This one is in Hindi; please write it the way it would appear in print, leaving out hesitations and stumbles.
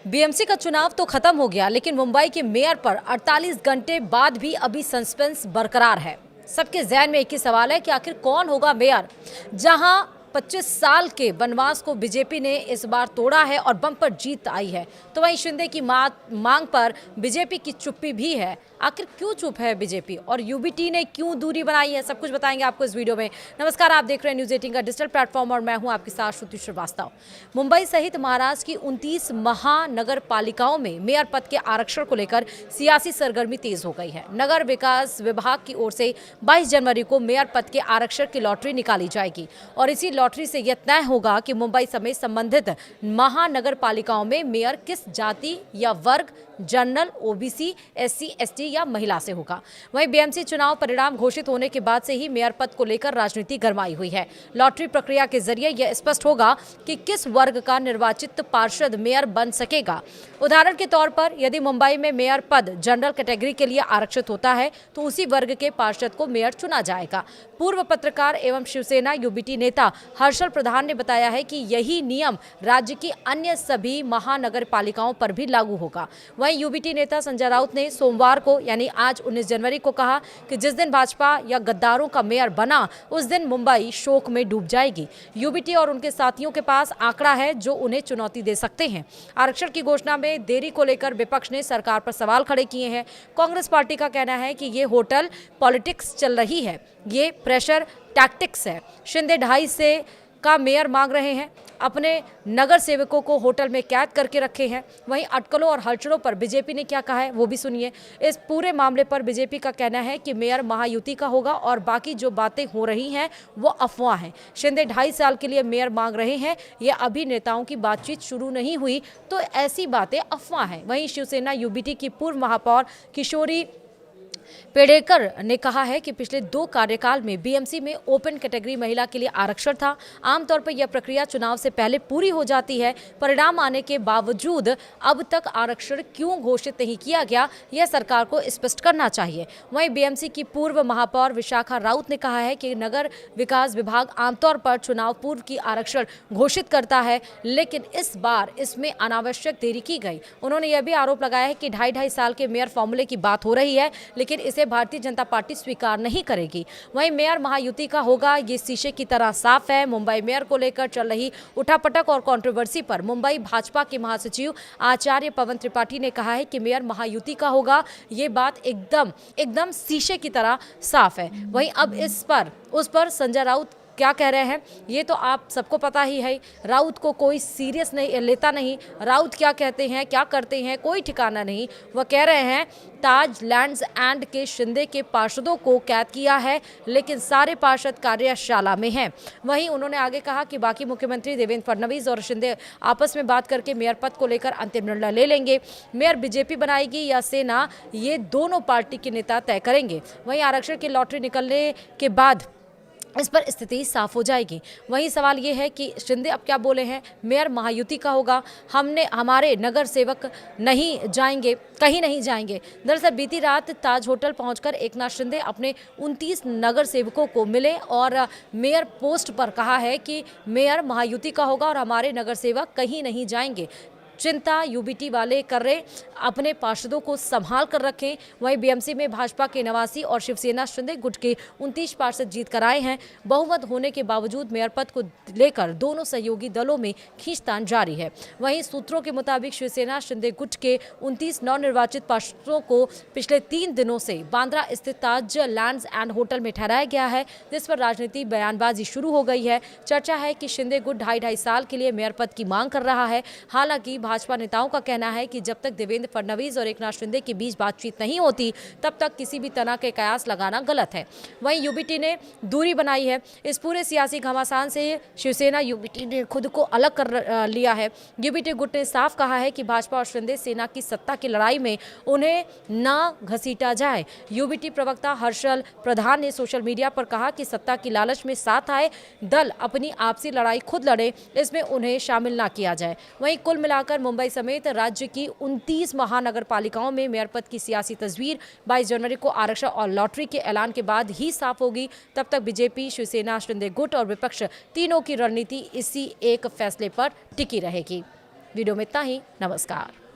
बीएमसी का चुनाव तो खत्म हो गया, लेकिन मुंबई के मेयर पर 48 घंटे बाद भी अभी सस्पेंस बरकरार है। सबके जहन में एक ही सवाल है कि आखिर कौन होगा मेयर, जहां 25 साल के वनवास को बीजेपी ने इस बार तोड़ा है और बम्पर जीत आई है। तो वहीं शिंदे की मांग पर बीजेपी की चुप्पी भी है। आखिर क्यों चुप है बीजेपी और यूबीटी ने क्यों दूरी बनाई है, सब कुछ बताएंगे आपको इस वीडियो में। नमस्कार, आप देख रहे हैं न्यूज 18 का डिजिटल प्लेटफॉर्म और मैं हूं आपके साथ श्रुति श्रीवास्तव। मुंबई सहित महाराष्ट्र की 29 महानगर पालिकाओं में मेयर पद के आरक्षण को लेकर सियासी सरगर्मी तेज हो गई है। नगर विकास विभाग की ओर से 22 जनवरी को मेयर पद के आरक्षण की लॉटरी निकाली जाएगी और इसी लॉटरी से यह तय होगा कि मुंबई समेत संबंधित महानगर पालिकाओं में मेयर किस जाति या वर्ग, जनरल, ओबीसी, एससी, एसटी या महिला से होगा। वहीं बीएमसी चुनाव परिणाम घोषित होने के बाद से ही मेयर पद को लेकर राजनीति गरमाई हुई है। लॉटरी प्रक्रिया के जरिए यह स्पष्ट होगा कि किस वर्ग का निर्वाचित पार्षद मेयर बन सकेगा। उदाहरण के तौर पर यदि मुंबई में मेयर पद जनरल कैटेगरी के लिए आरक्षित होता है तो उसी वर्ग के पार्षद को मेयर चुना जाएगा। पूर्व पत्रकार एवं शिवसेना यूबीटी नेता हर्षल प्रधान ने बताया है कि यही नियम राज्य की अन्य सभी महानगर पालिकाओं पर भी लागू होगा। वहीं यूबीटी नेता संजय राउत ने सोमवार को यानी आज 19 जनवरी को कहा कि जिस दिन भाजपा या गद्दारों का मेयर बना उस दिन मुंबई शोक में डूब जाएगी। यूबीटी और उनके साथियों के पास आंकड़ा है जो उन्हें चुनौती दे सकते हैं। आरक्षण की घोषणा में देरी को लेकर विपक्ष ने सरकार पर सवाल खड़े किए हैं। कांग्रेस पार्टी का कहना है कि ये होटल पॉलिटिक्स चल रही है, ये प्रेशर टैक्टिक्स है। शिंदे 2.5 से का मेयर मांग रहे हैं, अपने नगर सेवकों को होटल में कैद करके रखे हैं। वहीं अटकलों और हलचलों पर बीजेपी ने क्या कहा है वो भी सुनिए। इस पूरे मामले पर बीजेपी का कहना है कि मेयर महायुति का होगा और बाकी जो बातें हो रही हैं वो अफवाह हैं। शिंदे 2.5 साल के लिए मेयर मांग रहे हैं, ये अभी नेताओं की बातचीत शुरू नहीं हुई तो ऐसी बातें अफवाह हैं। वहीं शिवसेना यूबीटी की पूर्व महापौर किशोरी पेडेकर ने कहा है कि पिछले 2 कार्यकाल में बीएमसी में ओपन कैटेगरी महिला के लिए आरक्षण था। आमतौर पर यह प्रक्रिया चुनाव से पहले पूरी हो जाती है। परिणाम आने के बावजूद अब तक आरक्षण क्यों घोषित नहीं किया गया, यह सरकार को स्पष्ट करना चाहिए। वहीं बीएमसी की पूर्व महापौर विशाखा राउत ने कहा है कि नगर विकास विभाग आमतौर पर चुनाव पूर्व की आरक्षण घोषित करता है, लेकिन इस बार इसमें अनावश्यक देरी की गई। उन्होंने यह भी आरोप लगाया है कि 2.5 साल के मेयर फॉर्मूले की बात हो रही है, लेकिन इसे भारतीय जनता पार्टी स्वीकार नहीं करेगी। वहीं मेयर महायुति का होगा, ये शीशे की तरह साफ है। मुंबई मेयर को लेकर चल रही उठापटक और कंट्रोवर्सी पर मुंबई भाजपा के महासचिव आचार्य पवन त्रिपाठी ने कहा है कि मेयर महायुति का होगा, ये बात एकदम शीशे की तरह साफ है। वहीं अब उस पर संजय राउत क्या कह रहे हैं ये तो आप सबको पता ही है। राउत को कोई सीरियस नहीं लेता नहीं। राउत क्या कहते हैं, क्या करते हैं, कोई ठिकाना नहीं। वह कह रहे हैं ताज लैंड्स एंड के शिंदे के पार्षदों को कैद किया है, लेकिन सारे पार्षद कार्यशाला में हैं। वहीं उन्होंने आगे कहा कि बाकी मुख्यमंत्री देवेंद्र फडणवीस और शिंदे आपस में बात करके मेयर पद को लेकर अंतिम निर्णय ले लेंगे। मेयर बीजेपी बनाएगी या सेना, ये दोनों पार्टी के नेता तय करेंगे। वहीं आरक्षण की लॉटरी निकलने के बाद इस पर स्थिति साफ हो जाएगी। वहीं सवाल ये है कि शिंदे अब क्या बोले हैं, मेयर महायुति का होगा, हमारे नगर सेवक नहीं जाएंगे, कहीं नहीं जाएंगे। दरअसल बीती रात ताज होटल पहुंचकर एकनाथ शिंदे अपने 29 नगर सेवकों को मिले और मेयर पोस्ट पर कहा है कि मेयर महायुति का होगा और हमारे नगर सेवक कहीं नहीं जाएंगे। चिंता यूबीटी वाले कर रहे, अपने पार्षदों को संभाल कर रखें। वहीं बीएमसी में भाजपा के 89 और शिवसेना शिंदे गुट के 29 पार्षद जीत कर आए हैं। बहुमत होने के बावजूद मेयर पद को लेकर दोनों सहयोगी दलों में खींचतान जारी है। वहीं सूत्रों के मुताबिक शिवसेना शिंदे गुट के 29 नवनिर्वाचित पार्षदों को पिछले 3 दिनों से बांद्रा स्थित ताज लैंड्स एंड होटल में ठहराया गया है, जिस पर राजनीतिक बयानबाजी शुरू हो गई है। चर्चा है कि शिंदे गुट 2.5 साल के लिए मेयर पद की मांग कर रहा है। हालांकि भाजपा नेताओं का कहना है कि जब तक देवेंद्र फडणवीस और एकनाथ शिंदे के बीच बातचीत नहीं होती तब तक किसी भी तरह के कयास लगाना गलत है। वहीं यूबीटी ने दूरी बनाई है। इस पूरे सियासी घमासान से शिवसेना यूबीटी ने खुद को अलग कर लिया है। यूबीटी गुट ने साफ कहा है कि भाजपा और शिंदे सेना की सत्ता की लड़ाई में उन्हें ना घसीटा जाए। यूबीटी प्रवक्ता हर्षल प्रधान ने सोशल मीडिया पर कहा कि सत्ता की लालच में साथ आए दल अपनी आपसी लड़ाई खुद लड़े, इसमें उन्हें शामिल ना किया जाए। वहीं कुल मिलाकर मुंबई समेत राज्य की 29 महानगर पालिकाओं में मेयर पद की सियासी तस्वीर 22 जनवरी को आरक्षण और लॉटरी के ऐलान के बाद ही साफ होगी। तब तक बीजेपी, शिवसेना, शिंदे गुट और विपक्ष तीनों की रणनीति इसी एक फैसले पर टिकी रहेगी। वीडियो में इतना ही। नमस्कार।